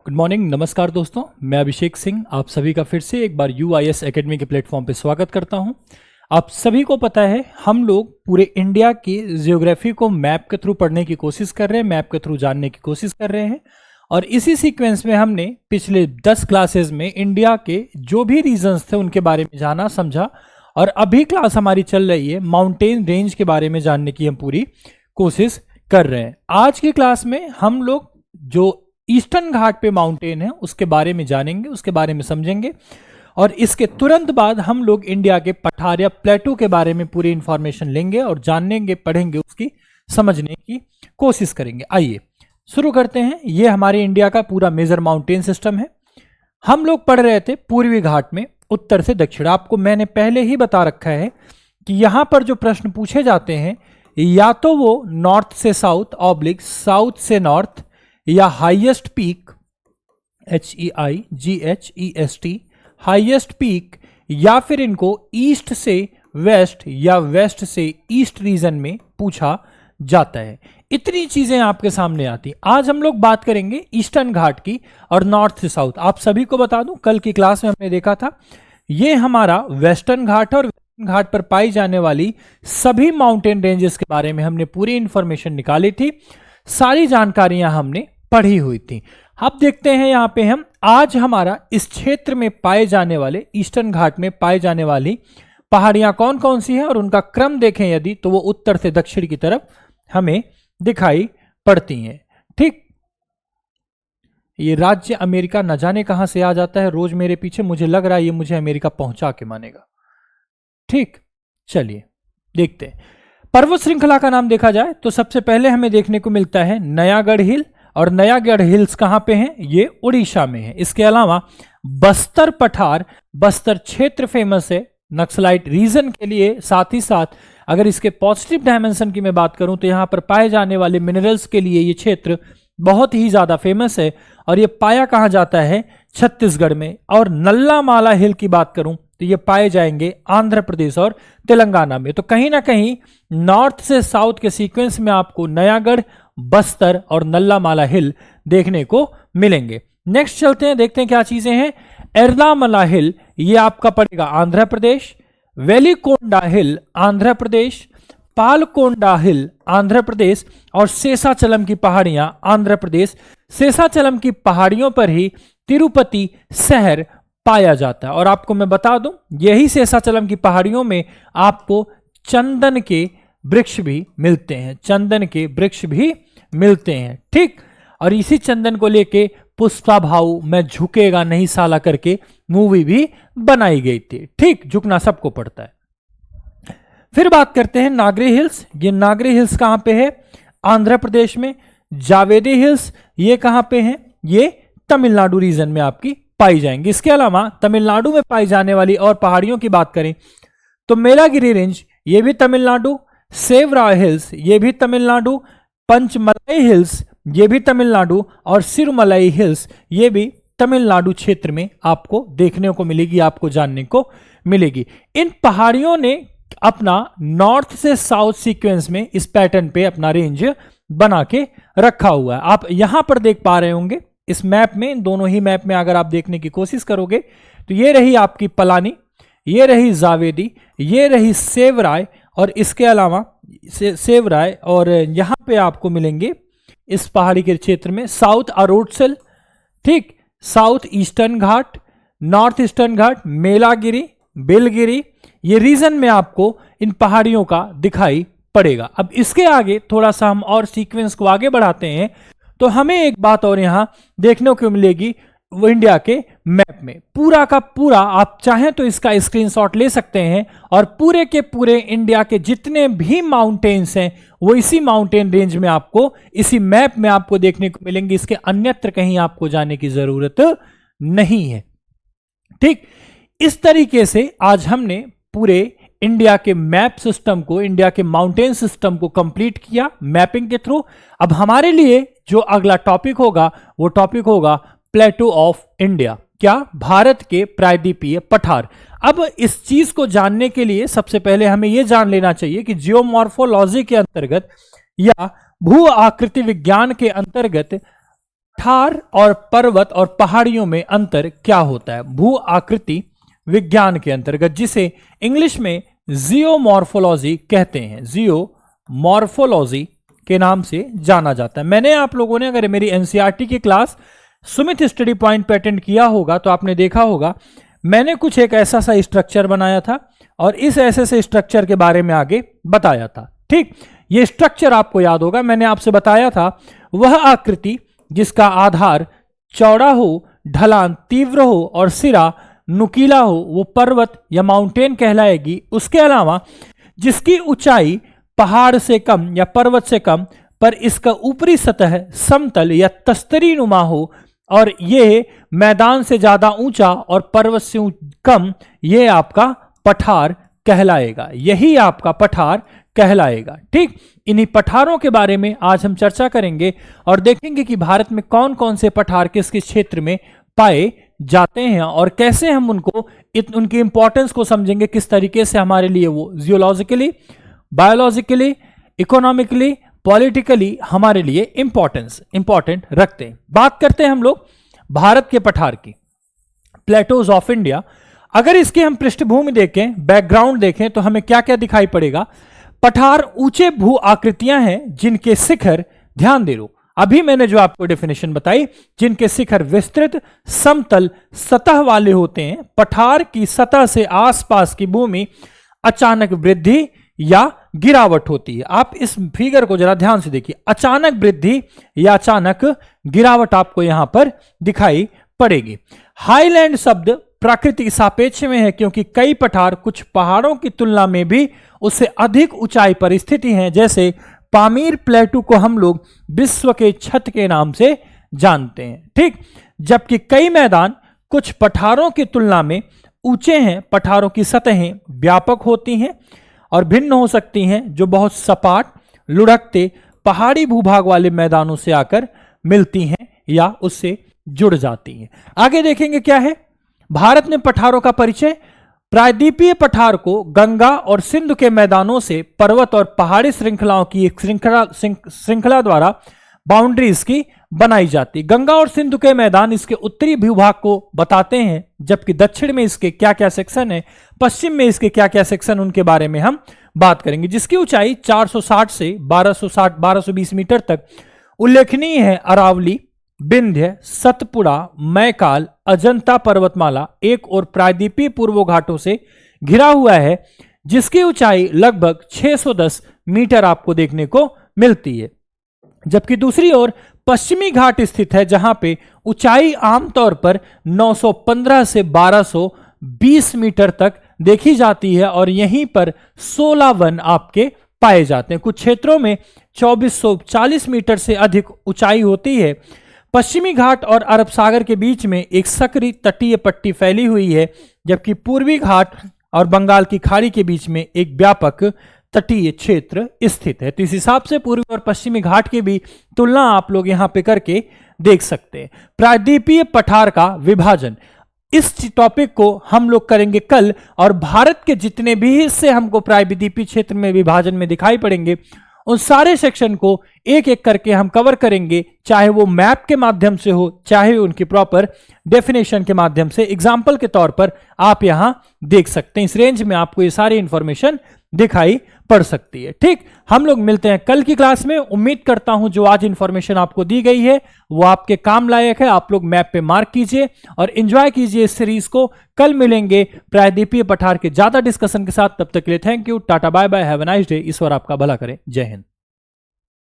Good morning, नमस्कार दोस्तों। मैं अभिषेक सिंह आप सभी का फिर से एक बार UIS एकेडमी के प्लेटफॉर्म पे स्वागत करता हूं। आप सभी को पता है हम लोग पूरे इंडिया की जियोग्राफी को मैप के थ्रू पढ़ने की कोशिश कर रहे हैं, मैप के थ्रू जानने की कोशिश कर रहे हैं। और इसी सीक्वेंस में हमने पिछले 10 क्लासेस में इंडिया के जो भी रीजन्स थे उनके बारे में जाना समझा, और अभी क्लास हमारी चल रही है माउंटेन रेंज के बारे में जानने की हम पूरी कोशिश कर रहे हैं। आज की क्लास में हम लोग जो ईस्टर्न घाट पे माउंटेन है उसके बारे में जानेंगे, उसके बारे में समझेंगे, और इसके तुरंत बाद हम लोग इंडिया के पठार या प्लेटू के बारे में पूरी इंफॉर्मेशन लेंगे और जानेंगे, पढ़ेंगे, उसकी समझने की कोशिश करेंगे। आइए शुरू करते हैं। ये हमारे इंडिया का पूरा मेजर माउंटेन सिस्टम है। हम लोग पढ़ रहे थे पूर्वी घाट में उत्तर से दक्षिण। आपको मैंने पहले ही बता रखा है कि यहां पर जो प्रश्न पूछे जाते हैं या तो वो नॉर्थ से साउथ ऑब्लिक साउथ से नॉर्थ या highest peak HEIGHEST highest peak, या फिर इनको ईस्ट से वेस्ट या वेस्ट से ईस्ट रीजन में पूछा जाता है। इतनी चीजें आपके सामने आती। आज हम लोग बात करेंगे ईस्टर्न घाट की और नॉर्थ से साउथ। आप सभी को बता दूं, कल की क्लास में हमने देखा था ये हमारा वेस्टर्न घाट और वेस्टर्न घाट पर पाई जाने वाली सभी माउंटेन रेंजेस के बारे में हमने पूरी इंफॉर्मेशन निकाली थी, सारी जानकारियां हमने पढ़ी हुई थी। अब देखते हैं यहां पे हम आज हमारा इस क्षेत्र में पाए जाने वाले ईस्टर्न घाट में पाए जाने वाली पहाड़ियां कौन कौन सी हैं, और उनका क्रम देखें यदि तो वो उत्तर से दक्षिण की तरफ हमें दिखाई पड़ती हैं। ठीक, ये राज्य अमेरिका न जाने कहां से आ जाता है रोज मेरे पीछे, मुझे लग रहा है ये मुझे अमेरिका पहुंचा के मानेगा। ठीक, चलिए देखते हैं। पर्वत श्रृंखला का नाम देखा जाए तो सबसे पहले हमें देखने को मिलता है नयागढ़ हिल, और नयागढ़ हिल्स कहां पे हैं? ये उड़ीसा में है। इसके अलावा बस्तर पठार, बस्तर क्षेत्र फेमस है नक्सलाइट रीजन के लिए। साथ ही साथ अगर इसके पॉजिटिव डायमेंशन की मैं बात करूं तो यहां पर पाए जाने वाले मिनरल्स के लिए ये क्षेत्र बहुत ही ज्यादा फेमस है, और ये पाया कहां जाता है? छत्तीसगढ़ में। और नल्लामाला हिल की बात करूं तो ये पाए जाएंगे आंध्र प्रदेश और तेलंगाना में। तो कहीं ना कहीं नॉर्थ से साउथ के सीक्वेंस में आपको नयागढ़, बस्तर और नल्लामाला हिल देखने को मिलेंगे। नेक्स्ट चलते हैं, देखते हैं क्या चीजें हैं। एर्नामला हिल ये आपका पड़ेगा आंध्र प्रदेश, वेलिकोंडा हिल आंध्र प्रदेश, पालकोंडा हिल आंध्र प्रदेश, और शेषाचलम की पहाड़ियां आंध्र प्रदेश। शेषाचलम की पहाड़ियों पर ही तिरुपति शहर पाया जाता है। और आपको मैं बता दूं, यही शेषाचलम की पहाड़ियों में आपको चंदन के वृक्ष भी मिलते हैं, चंदन के वृक्ष भी मिलते हैं। ठीक, और इसी चंदन को लेके पुष्पा भाऊ मैं झुकेगा नहीं साला करके मूवी भी बनाई गई थी। ठीक, झुकना सबको पड़ता है। फिर बात करते हैं नागरी हिल्स। ये नागरी हिल्स कहां पे है? आंध्र प्रदेश में। जावेदी हिल्स ये कहां पे है? ये तमिलनाडु रीजन में आपकी पाई जाएंगी। इसके अलावा तमिलनाडु में पाई जाने वाली और पहाड़ियों की बात करें तो मेलागिरी रेंज ये भी तमिलनाडु, सेवरा हिल्स ये भी तमिलनाडु, पंचमलाई हिल्स ये भी तमिलनाडु, और सिरुमलाई हिल्स ये भी तमिलनाडु क्षेत्र में आपको देखने को मिलेगी, आपको जानने को मिलेगी। इन पहाड़ियों ने अपना नॉर्थ से साउथ सीक्वेंस में इस पैटर्न पे अपना रेंज बना के रखा हुआ है। आप यहां पर देख पा रहे होंगे इस मैप में, दोनों ही मैप में अगर आप देखने की कोशिश करोगे तो ये रही आपकी पलानी, ये रही जावेदी, ये रही सेवराय, और इसके अलावा सेवराय, और यहां पे आपको मिलेंगे इस पहाड़ी के क्षेत्र में साउथ अरुणाचल, ठीक, साउथ ईस्टर्न घाट, नॉर्थ ईस्टर्न घाट, मेलागिरी, बेलगिरी, ये रीजन में आपको इन पहाड़ियों का दिखाई पड़ेगा। अब इसके आगे थोड़ा सा हम और सीक्वेंस को आगे बढ़ाते हैं तो हमें एक बात और यहां देखने को मिलेगी। वो इंडिया के मैप में पूरा का पूरा, आप चाहें तो इसका स्क्रीनशॉट ले सकते हैं, और पूरे के पूरे इंडिया के जितने भी माउंटेन्स हैं वो इसी माउंटेन रेंज में आपको, इसी मैप में आपको देखने को मिलेंगे। इसके अन्यत्र कहीं आपको जाने की जरूरत नहीं है। ठीक, इस तरीके से आज हमने पूरे इंडिया के मैप सिस्टम को, इंडिया के माउंटेन सिस्टम को कंप्लीट किया मैपिंग के थ्रू। अब हमारे लिए जो अगला टॉपिक होगा वो टॉपिक होगा प्लेटू ऑफ इंडिया। क्या? भारत के प्रायद्वीपीय पठार। अब इस चीज को जानने के लिए सबसे पहले हमें यह जान लेना चाहिए कि जियोमॉर्फोलॉजी के अंतर्गत या भू आकृति विज्ञान के अंतर्गत पठार और पर्वत और पहाड़ियों में अंतर क्या होता है? भू आकृति विज्ञान के अंतर्गत, जिसे इंग्लिश में जियोमॉर्फोलॉजी कहते हैं, जियोमॉर्फोलॉजी के नाम से जाना जाता है। मैंने आप लोगों ने अगर मेरी एनसीईआरटी की क्लास सुमित स्टडी पॉइंट पे अटेंड किया होगा तो आपने देखा होगा मैंने कुछ एक ऐसा सा स्ट्रक्चर बनाया था और इस ऐसे से स्ट्रक्चर के बारे में आगे बताया था। ठीक, ये स्ट्रक्चर आपको याद होगा, मैंने आपसे बताया था वह आकृति जिसका आधार चौड़ा हो, ढलान तीव्र हो और सिरा नुकीला हो, वो पर्वत या माउंटेन कहलाएगी। उसके अलावा जिसकी ऊंचाई पहाड़ से कम या पर्वत से कम पर इसका ऊपरी सतह समतल या तस्तरी नुमा हो और ये मैदान से ज्यादा ऊंचा और पर्वत से कम, ये आपका पठार कहलाएगा। यही आपका पठार कहलाएगा। ठीक, इन्हीं पठारों के बारे में आज हम चर्चा करेंगे और देखेंगे कि भारत में कौन कौन से पठार किस किस क्षेत्र में पाए जाते हैं और कैसे हम उनकी इंपॉर्टेंस को समझेंगे, किस तरीके से हमारे लिए वो जियोलॉजिकली, बायोलॉजिकली, इकोनॉमिकली, पॉलिटिकली हमारे लिए इंपॉर्टेंट रखते हैं। बात करते हैं हम लोग भारत के पठार की, प्लेटोज ऑफ इंडिया। अगर इसकी हम पृष्ठभूमि देखें, बैकग्राउंड देखें तो हमें क्या क्या दिखाई पड़ेगा? पठार ऊंचे भू आकृतियां हैं जिनके शिखर, ध्यान दे लो, अभी मैंने जो आपको डेफिनेशन बताई, जिनके शिखर विस्तृत समतल सतह वाले होते हैं। पठार की सतह से आसपास की भूमि अचानक वृद्धि या गिरावट होती है। आप इस फिगर को जरा ध्यान से देखिए, अचानक वृद्धि या अचानक गिरावट आपको यहां पर दिखाई पड़ेगी। हाईलैंड शब्द प्रकृति सापेक्ष में है क्योंकि कई पठार कुछ पहाड़ों की तुलना में भी उससे अधिक ऊंचाई पर स्थित हैं। जैसे पामीर प्लेटू को हम लोग विश्व के छत के नाम से जानते हैं। ठीक, जबकि कई मैदान कुछ पठारों की तुलना में ऊंचे हैं। पठारों की सतहें व्यापक होती हैं और भिन्न हो सकती हैं, जो बहुत सपाट, लुढ़कते पहाड़ी भूभाग वाले मैदानों से आकर मिलती हैं या उससे जुड़ जाती हैं। आगे देखेंगे क्या है भारत में पठारों का परिचय। प्रायद्वीपीय पठार को गंगा और सिंधु के मैदानों से पर्वत और पहाड़ी श्रृंखलाओं की एक श्रृंखला द्वारा बाउंड्री इसकी बनाई जाती। गंगा और सिंधु के मैदान इसके उत्तरी भूभाग को बताते हैं, जबकि दक्षिण में इसके क्या क्या सेक्शन है, पश्चिम में इसके क्या क्या सेक्शन, उनके बारे में हम बात करेंगे। जिसकी ऊंचाई 460 से 1220 मीटर तक उल्लेखनीय है। अरावली, विंध्य, सतपुड़ा, मैकाल, अजंता पर्वतमाला एक और प्रायद्वीपीय पूर्व घाटों से घिरा हुआ है, जिसकी ऊंचाई लगभग 610 मीटर आपको देखने को मिलती है। जबकि दूसरी ओर पश्चिमी घाट स्थित है, जहां पे ऊंचाई आमतौर पर 915 से 1220 मीटर तक देखी जाती है और यहीं पर 16 वन आपके पाए जाते हैं। कुछ क्षेत्रों में 2440 मीटर से अधिक ऊंचाई होती है। पश्चिमी घाट और अरब सागर के बीच में एक सकरी तटीय पट्टी फैली हुई है, जबकि पूर्वी घाट और बंगाल की खाड़ी के बीच में एक व्यापक तटीय क्षेत्र स्थित है। तो इस हिसाब से पूर्वी और पश्चिमी घाट की भी तुलना आप लोग यहां पे करके देख सकते हैं। प्रायद्वीपीय पठार का विभाजन, इस टॉपिक को हम लोग करेंगे कल, और भारत के जितने भी हिस्से हमको प्रायद्वीपीय क्षेत्र में विभाजन में दिखाई पड़ेंगे उन सारे सेक्शन को एक एक करके हम कवर करेंगे, चाहे वो मैप के माध्यम से हो, चाहे उनकी प्रॉपर डेफिनेशन के माध्यम से। एग्जाम्पल के तौर पर आप यहां देख सकते हैं, इस रेंज में आपको ये सारी इंफॉर्मेशन दिखाई पड़ सकती है। ठीक, हम लोग मिलते हैं कल की क्लास में। उम्मीद करता हूं जो आज इंफॉर्मेशन आपको दी गई है वो आपके काम लायक है। आप लोग मैप पे मार्क कीजिए और एंजॉय कीजिए इस सीरीज को। कल मिलेंगे प्रायद्वीपीय पठार के ज्यादा डिस्कशन के साथ। तब तक के लिए thank you, tata, bye bye, have a nice day. ईश्वर आपका भला करे। जय हिंद।